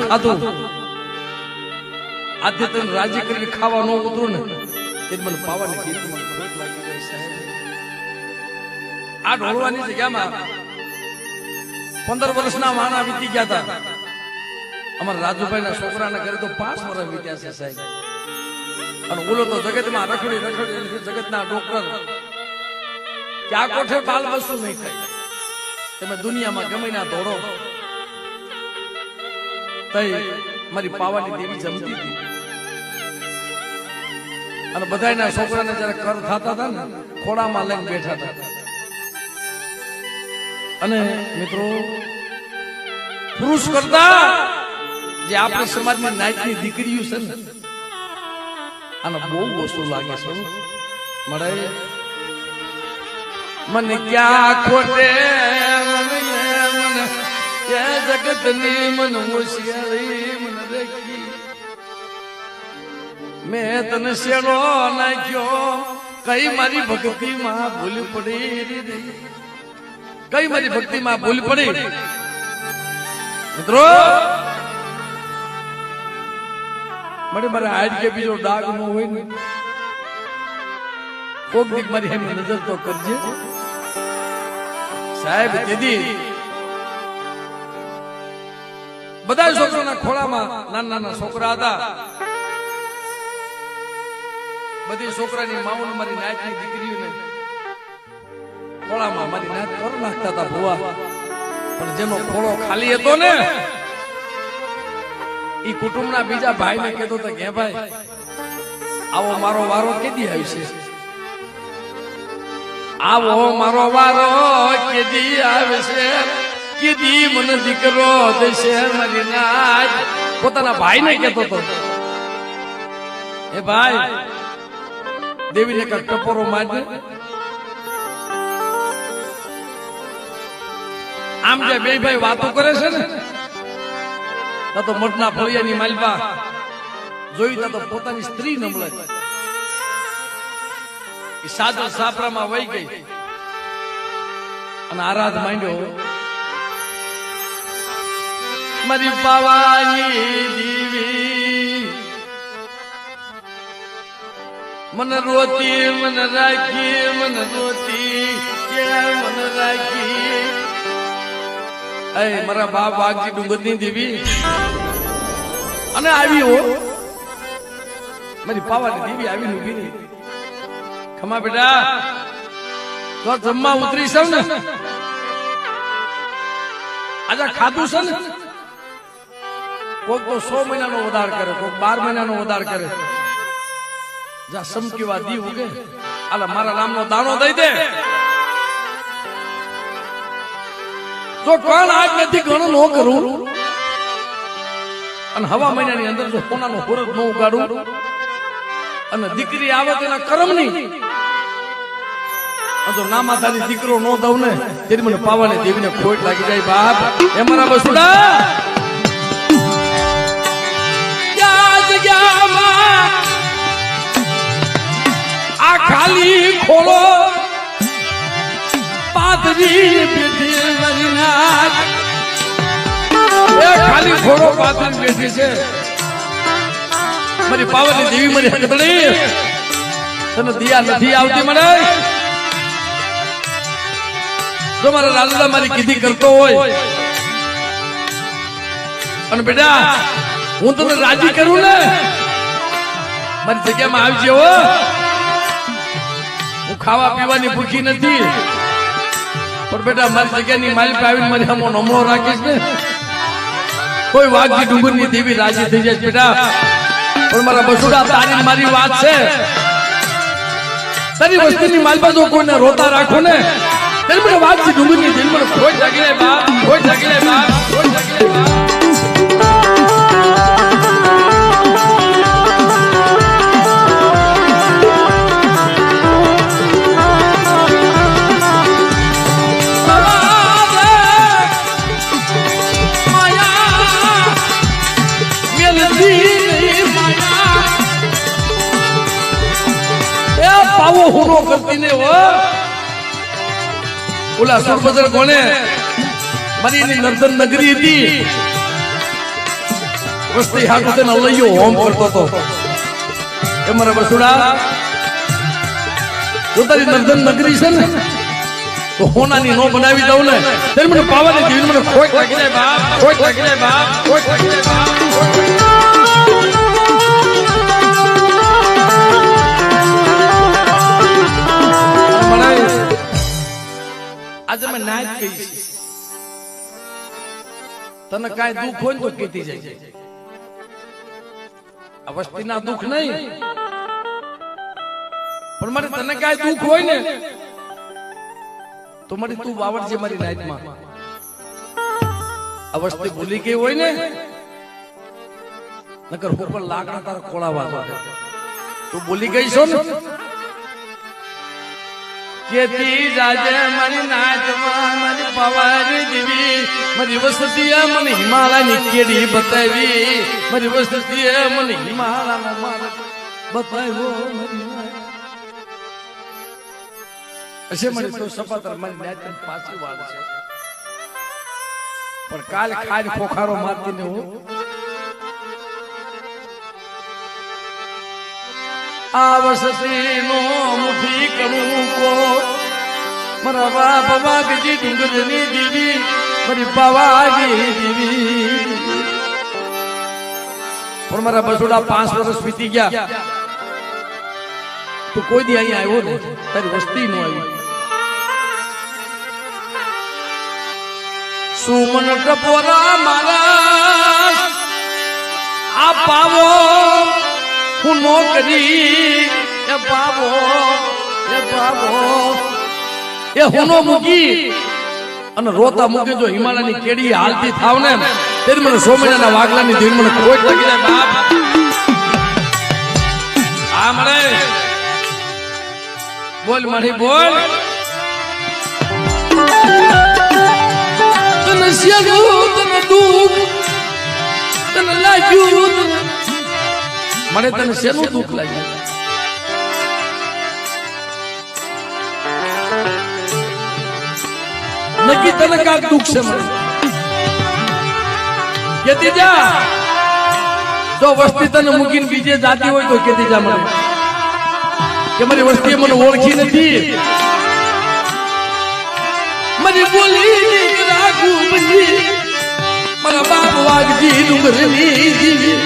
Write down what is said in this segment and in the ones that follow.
ખાધું આજે તને રાજી કરીને ખાવા ન ઉતરું ને તે મને પાવાની કીધું મને ખોટ લાગી ગઈ સાહેબ આ ઢોળવાની જગ્યામાં 15 વર્ષના માણા વીતી ગયા હતા અમારા રાજુભાઈના છોકરાના ઘરે તો 5 વર્ષ વીત્યા છે સાહેબ અને ઓલો તો જગતમાં રખડી જગતના ડોક્ટર કે આ કોઠે બાલ વસ્તુ નહીં થાય તમે દુનિયામાં ગમે ના દોડો તઈ મારી પાવાની દેવી જમતી હતી અને બધાયના છોકરાને જયારે કર થતા હતા ને ખોડામાં લઈને બેઠા હતા અને મિત્રો પુરુષ કરતા જે આપણા સમાજની નાયકની દીકરીઓ છે ને આને બહુ વસ્તુ લાગે છે મળે મને ક્યાં ખોટે મને એ જગતની મન હોશિયારી મને રાખી મેં તને શેડો નાખ્યો કઈ મારી ભક્તિમાં ભૂલ પડી કઈ મારી ભક્તિમાં ભૂલ પડી મિત્રો મને મારે હાડ કે બીજો ડાઘ ન હોય ને કોક દીક મારી એમ નજર તો કરજે સાહેબ દીદી બધા છોકરાના ખોળામાં નાના નાના છોકરા હતા બધી છોકરાની માઉન મારી નાચની દીકરીઓને ખોળામાં મારી નાચ કર નાખતા હતા ભુવા પણ જેનો ખોળો ખાલી હતો ને ઈ કુટુંબના બીજા ભાઈને કહેતો હતો કે ભાઈ આવો મારો વારો કેદી આવશે આવો મારો વારો કેદી આવશે કેદી મને દીકરો દેશે મારી નાચ પોતાના ભાઈને કહેતો હતો એ ભાઈ દેવીને કઈ ટપોરો મારજે આમ જે બે ભાઈ વાતો કરે છે ને તો મઠના ફળિયાની માલપા જોઈ તો પોતાની સ્ત્રી ન મળે એ સાદો સાપરામાં વહી ગઈ અને આરાધ માંડ્યો મારી પાવાની દેવી મને રોતી મને રાખી મને રોતી મને રાખી એ મારા બાપ વાઘજી ડુંગરની દેવી અને આવી હો મારી પાવાની દેવી આવી ઉભી ખમા બેટા તો જમવા ઉતરી છે ને આજે ખાધું છે ને કોક તો 100 મહિનાનો વધાર કરે કોક 12 મહિનાનો વધાર કરે જા સમકીવા દી ઉગે આલા મારા નામનો દાણો દઈ દે તો કોણ આજ નથી ઘણું ન કરું અને હવા મહિનાની અંદર જો સોનાનો હોરજ ન ઉગાડું અને દીકરી આવે તેના કર્મની તો નામાતાની દીકરો ન દઉં ને તેથી મને પાવાની દેવીને ખોટ લાગી જાય બાપ એ મારા બસુડા આ ખાલી ખોળો પાતરી બેઠી મારી નાચ એ ખાલી ખોળો પાતરી બેઠી છે મારી પાવાની દેવી મારી હકતડી તને દિયા નથી આવતી મને જો મારા લાલડા મારી કીધી કરતો હોય અને બેટા હું તને રાજી કરું ને મારી જગ્યામાં આવજે હો હું ખાવા પીવાની ભૂખી નથી પણ બેટા મારી જગ્યાની માલિક આવીને મારી આમો નમણો રાખીશ ને કોઈ વાઘજી ડુંગરની દેવી રાજી થઈ જાય બેટા પણ મારા બસુડા તારી મારી વાત છે તારી વસ્તીની માલપા જો કોઈને રોતા રાખો ને ત્યારે મને વાઘજી ડુંગરની દિલ મને ખોટ જાગી લે બાપ ખોટ જાગી લે બાપ ખોટ જાગી લે બાપ પાવો હુનો કરતી ને હો ઓલા સુરબદર કોને મારી નર્તન નગરી હતી વસ્તી હાટુ તેને લઈયો હોમ કરતો તો એ મારા બસુડા જો તારી નર્ધન નગરી છે ને તો હોનાની નો બનાવી દઉં ને ત્યારે મને પાવાની જીવન મને ખોટ લાગી જાય બાપ, ખોટ લાગી જાય બાપ, ખોટ લાગી જાય બાપ. આજે મેં નાચ કહી છે તને કાંઈ દુઃખ હોય ને તો કેતી જાય આ વસ્તીના દુઃખ નહીં પણ મારે તને કાંઈ દુઃખ હોય ને તો મારી તું વાવડ છે મારી નાચમાં આ વસ્તી ભૂલી ગઈ હોય ને નકર ઉપર લાકડા તારા ખોળાવા તું ભૂલી ગઈ છો ને કેતી જાજે મારી નાચમાં મારી પવારી દેવી મારી વસ્તીએ મને હિમાલયની કેડી બતાવી મારી વસ્તીએ મને હિમાલયનો માર્ગ બતાવ્યો અશે મને તો સપાતર મારી નાચ પાછી વાળ છે પણ કાલ ખાડ ખોખારો મારતી ને હું આ વસતીનો મુઠી કરું કો મારા બાપ વાગજી ડુંગરની દીવી મારી પવાગી દીવી પણ મારા બસુડા 5 વર્ષ વીતી ગયા તો કોઈ દી અહીંયા આવ્યો ને તારી વસ્તી નો આવી સુમન ટપોરા મારા આ પાવો હું નોકરી એ બાબો એ હુનો મૂકી અને રોતા મૂકી જો હિમાલયની કેડી હાલતી થાવ ને ત્યારે મને 100 મહિનાના વાગલાની દિન મને ખોટ લાગી જાય બાપ. આ મળે બોલ મારી બોલ તને શિયાળું તને દુઃખ તને લાગ્યું મને તને શેનું દુઃખ લાગ્યું નક્કી તને કાંક દુઃખ છે મને કેતી જા જો વસ્તી તને મૂકીને બીજે જાતી હોય તો કેતી જા મને કે મારી વસ્તીએ મને ઓળખી નથી મારી બોલી રાખું બધી મારા બાપ વાગજી ડુંગરની દીવી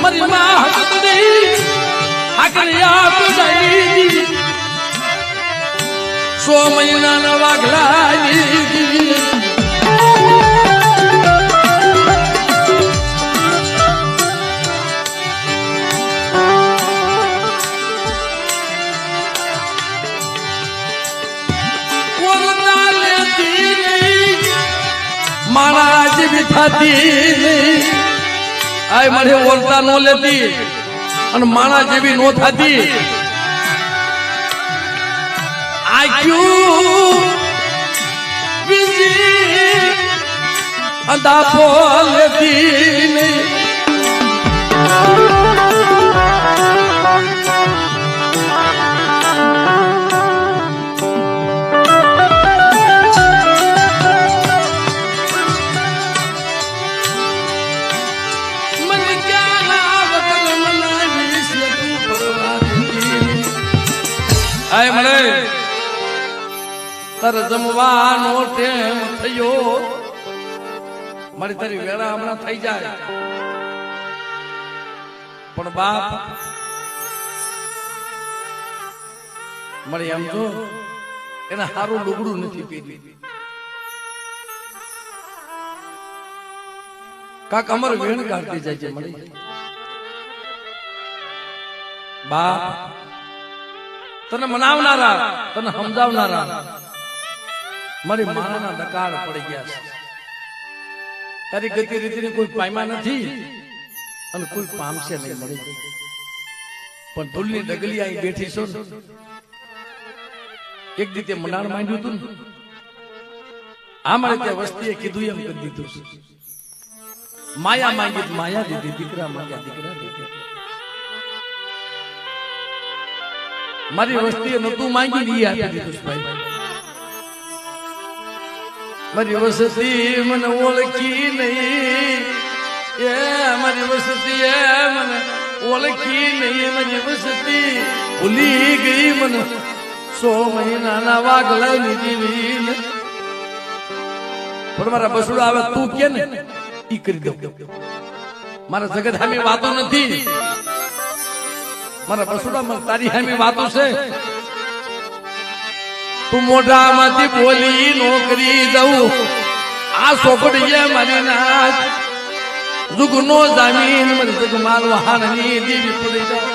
મારી માં હકત નહીં હાકરિયા પુજાઈ 100 મહિનાના વાગલાની મારા જેવી થતી આય મને ઓળતા નો લેતી અને માણા જેવી નો થતી આક્યુ બીજી અંધાપો લેતી આય મળે તાર જમવાનો ટેમ થયો મારી તારી વેળા હમણાં થઈ જાય પણ બાપ મારી એમ જો એને સારું લુગડું નથી પહેર્યું કાક અમર વેણ કાઢતી જાય છે મળી બાપ તને મનાવનારા તને સમજાવનારા મારી માના દકાર પડી ગયા છે તારી ગતિ રીતિને કોઈ પામ્યા નથી અને કોઈ પામશે નહીં મળી પણ ધૂળની ડગલી અહીં બેઠી છો ને એક રીતે મનાણ માંડ્યું હતું ને આ મારે ત્યાં વસ્તીએ કીધું એમ કરી દીધું છે માયા માંગી માયા દીધી દીકરા માંગ્યા દીકરા દીધી મારી વસ્તીએ નતું માંગી દી આપી દીધું ભાઈ મારી વસ્તી મને ઓળખી નહીં એ મારી વસ્તી એ મને ઓળખી નહીં મારી વસ્તી ભૂલી ગઈ મને 100 મહિનાના વાગલા લીધી પણ મારા બસુડા આવે તું કે ને ઈ કરી દઉં મારા જગત સામે વાતો નથી મારા બસુડા તારી સામે વાતો છે તું મોઢામાંથી બોલી નોકરી દઉં આ સોપડીએ મારી નાચ જુગનો જામીન મારી જગ માલ વહાણની દેવી પડી જાય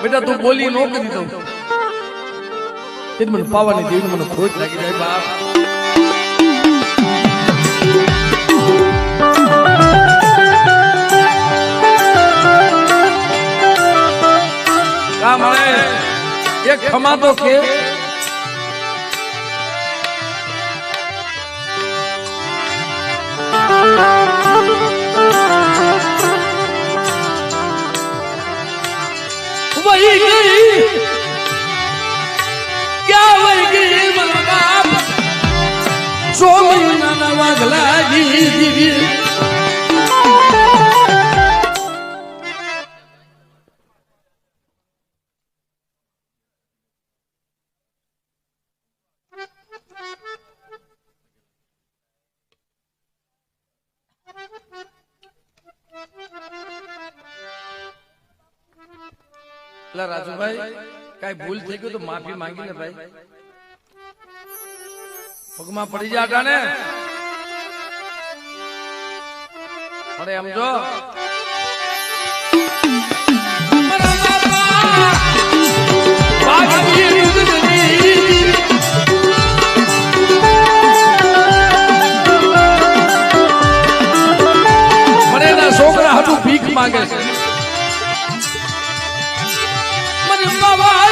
બેટા તું બોલી નોકરી દઉં તે મને પાવાની દેવી મને ખોટ લાગી જાય બાપ કા મળે એક ખમા તો કે વહી ગઈ ક્યાં વહી ગઈ મારા બાપ 100 મહિનાના વાગલા દીધી રાજુભાઈ કઈ ભૂલ થઈ ગયું તો માફી માંગી લે ભાઈ પગમાં પડી જાતા ને અરે એમ જો છોકરા હતું ભીખ માંગે છે મને બાબા